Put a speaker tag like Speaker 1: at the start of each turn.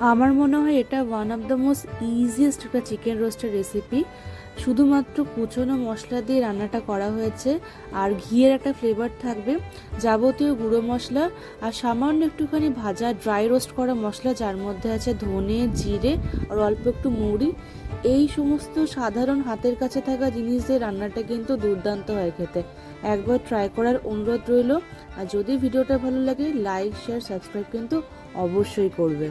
Speaker 1: আমার মনে হয় এটা one of the most easiest একটা চিকেন রোস্টের রেসিপি। শুধুমাত্র কুচনো মশলা দিয়ে রান্নাটা করা হয়েছে, আর ঘিয়ের একটা ফ্লেভার থাকবে, যাবতীয় গুঁড়ো মশলা আর সামান্য একটুখানি ভাজা ড্রাই রোস্ট করা মশলা, যার মধ্যে আছে ধনে, জিরে আর অল্প একটু মৌরি। এই সমস্ত সাধারণ হাতের কাছে থাকা জিনিস দিয়ে রান্নাটা কিন্তু দুর্দান্ত হয় খেতে। একবার ট্রাই করার অনুরোধ রইল। আর যদি ভিডিওটা ভালো লাগে, লাইক, শেয়ার, সাবস্ক্রাইব কিন্তু অবশ্যই করবে।